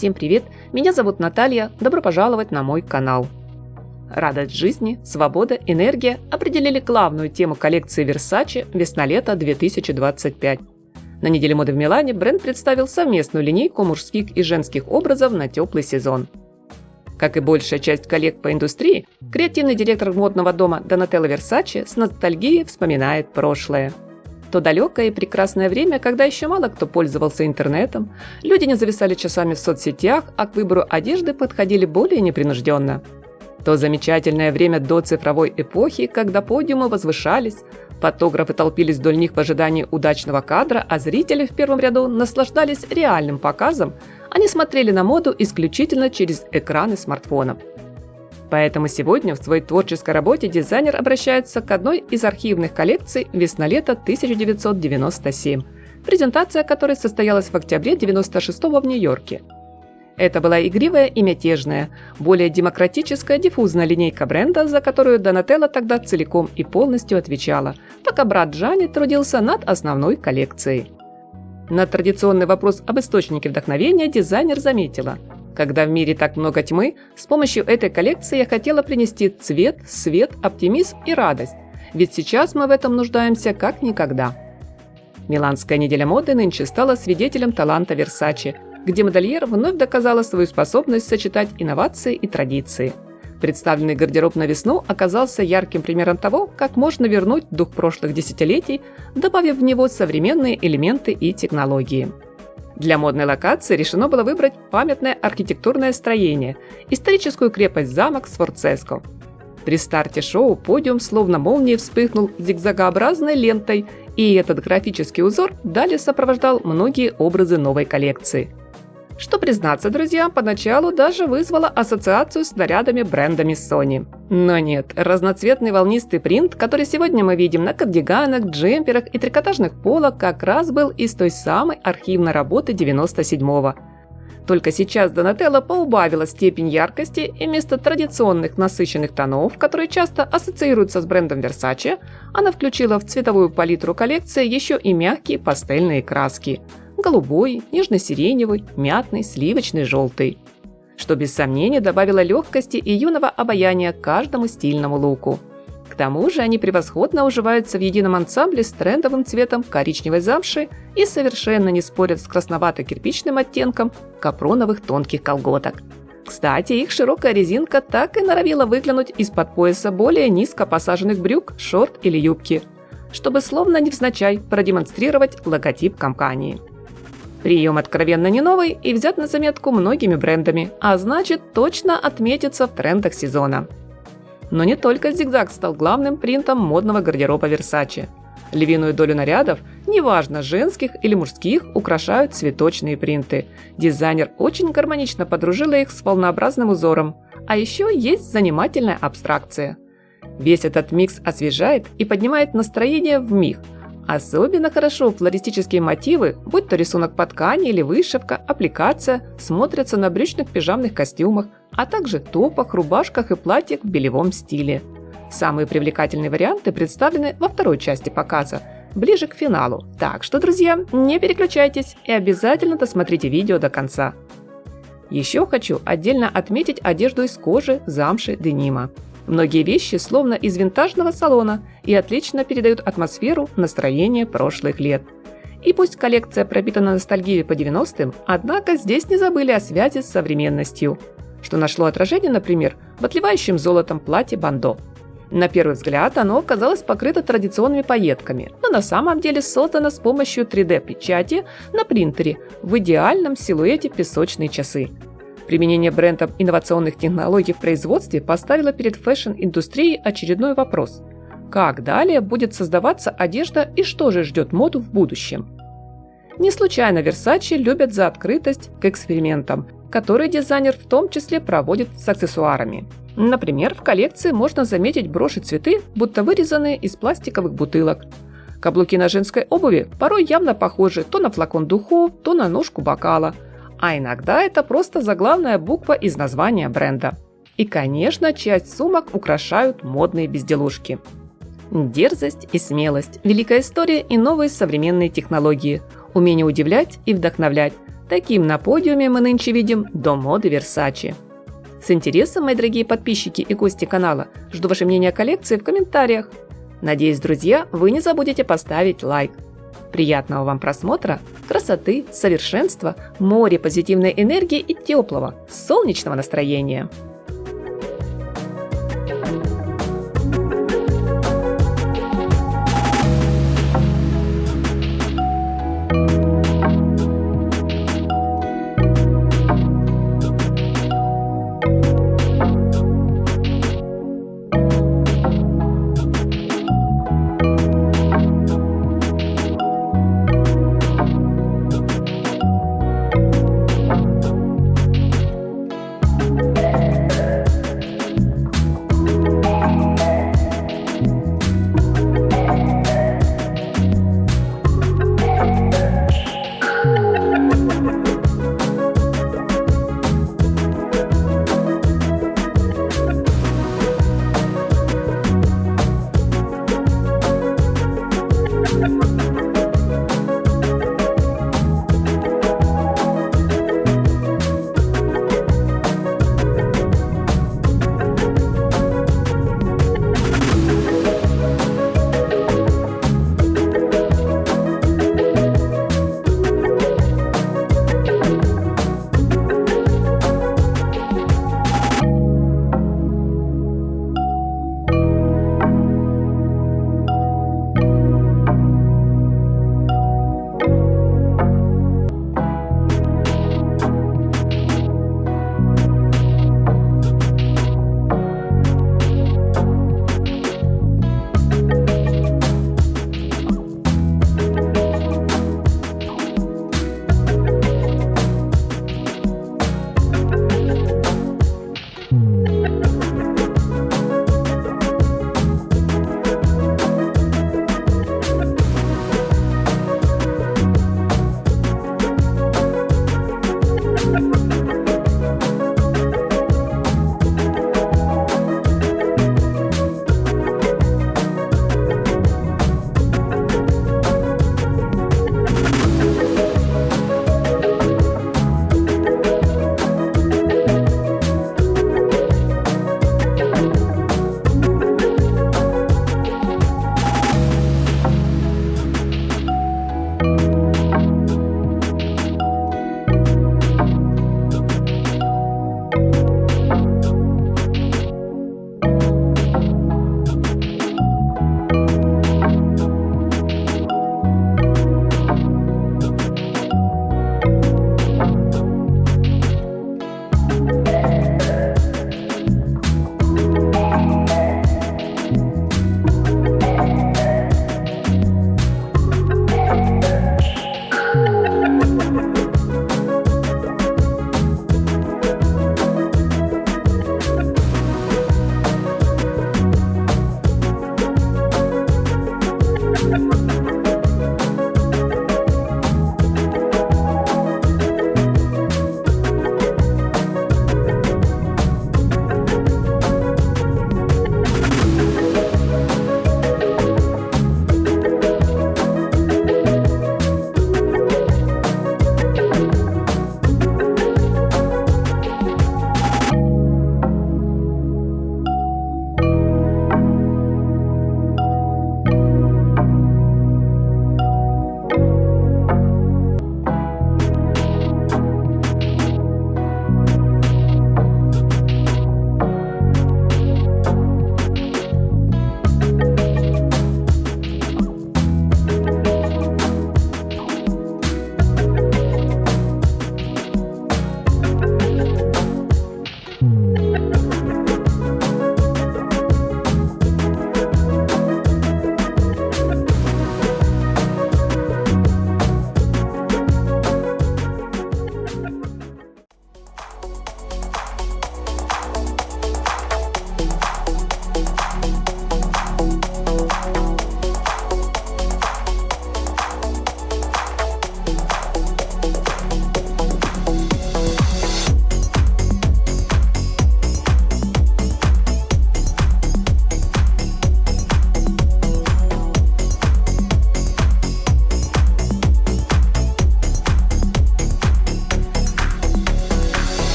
Всем привет! Меня зовут Наталья, добро пожаловать на мой канал. Радость жизни, свобода, энергия определили главную тему коллекции Versace весна-лето 2025. На неделе моды в Милане бренд представил совместную линейку мужских и женских образов на теплый сезон. Как и большая часть коллег по индустрии, креативный директор модного дома Донателло Версаче с ностальгией вспоминает прошлое. То далекое и прекрасное время, когда еще мало кто пользовался интернетом, люди не зависали часами в соцсетях, а к выбору одежды подходили более непринужденно. То замечательное время до цифровой эпохи, когда подиумы возвышались, фотографы толпились вдоль них в ожидании удачного кадра, а зрители в первом ряду наслаждались реальным показом, они смотрели на моду исключительно через экраны смартфонов. Поэтому сегодня в своей творческой работе дизайнер обращается к одной из архивных коллекций весна-лето 1997, презентация которой состоялась в октябре 1996 в Нью-Йорке. Это была игривая и мятежная, более демократическая диффузная линейка бренда, за которую Донателло тогда целиком и полностью отвечала, пока брат Джанни трудился над основной коллекцией. На традиционный вопрос об источнике вдохновения дизайнер заметила: когда в мире так много тьмы, с помощью этой коллекции я хотела принести цвет, свет, оптимизм и радость, ведь сейчас мы в этом нуждаемся как никогда. Миланская неделя моды нынче стала свидетелем таланта Versace, где модельер вновь доказала свою способность сочетать инновации и традиции. Представленный гардероб на весну оказался ярким примером того, как можно вернуть дух прошлых десятилетий, добавив в него современные элементы и технологии. Для модной локации решено было выбрать памятное архитектурное строение – историческую крепость-замок Сфорцеско. При старте шоу подиум словно молнией вспыхнул зигзагообразной лентой, и этот графический узор далее сопровождал многие образы новой коллекции. Что, признаться, друзья, поначалу даже вызвало ассоциацию с нарядами бренда Missoni. Но нет, разноцветный волнистый принт, который сегодня мы видим на кардиганах, джемперах и трикотажных полах, как раз был из той самой архивной работы 97-го. Только сейчас Донателло поубавила степень яркости, и вместо традиционных насыщенных тонов, которые часто ассоциируются с брендом Versace, она включила в цветовую палитру коллекции еще и мягкие пастельные краски – голубой, нежно-сиреневый, мятный, сливочный, желтый. Что без сомнения добавило легкости и юного обаяния каждому стильному луку. К тому же они превосходно уживаются в едином ансамбле с трендовым цветом коричневой замши и совершенно не спорят с красновато-кирпичным оттенком капроновых тонких колготок. Кстати, их широкая резинка так и норовила выглянуть из-под пояса более низко посаженных брюк, шорт или юбки, чтобы словно невзначай продемонстрировать логотип компании. Прием откровенно не новый и взят на заметку многими брендами, а значит, точно отметится в трендах сезона. Но не только зигзаг стал главным принтом модного гардероба Versace. Львиную долю нарядов, неважно женских или мужских, украшают цветочные принты. Дизайнер очень гармонично подружила их с волнообразным узором. А еще есть занимательная абстракция. Весь этот микс освежает и поднимает настроение вмиг. Особенно хорошо флористические мотивы, будь то рисунок по ткани или вышивка, аппликация, смотрятся на брючных пижамных костюмах, а также топах, рубашках и платьях в белевом стиле. Самые привлекательные варианты представлены во второй части показа, ближе к финалу. Так что, друзья, не переключайтесь и обязательно досмотрите видео до конца. Еще хочу отдельно отметить одежду из кожи, замши, денима. Многие вещи словно из винтажного салона и отлично передают атмосферу, настроение прошлых лет. И пусть коллекция пропитана ностальгией по 90-м, однако здесь не забыли о связи с современностью, что нашло отражение, например, в отливающем золотом платье бандо. На первый взгляд оно казалось покрыто традиционными пайетками, но на самом деле создано с помощью 3D-печати на принтере в идеальном силуэте песочные часы. Применение брендом инновационных технологий в производстве поставило перед фэшн-индустрией очередной вопрос: как далее будет создаваться одежда и что же ждет моду в будущем? Не случайно Versace любят за открытость к экспериментам, которые дизайнер в том числе проводит с аксессуарами. Например, в коллекции можно заметить броши-цветы, будто вырезанные из пластиковых бутылок. Каблуки на женской обуви порой явно похожи то на флакон духов, то на ножку бокала. А иногда это просто заглавная буква из названия бренда. И, конечно, часть сумок украшают модные безделушки. Дерзость и смелость, великая история и новые современные технологии, умение удивлять и вдохновлять. Таким на подиуме мы нынче видим дом моды Versace. С интересом, мои дорогие подписчики и гости канала, жду ваше мнение о коллекции в комментариях. Надеюсь, друзья, вы не забудете поставить лайк. Приятного вам просмотра, красоты, совершенства, море позитивной энергии и теплого, солнечного настроения!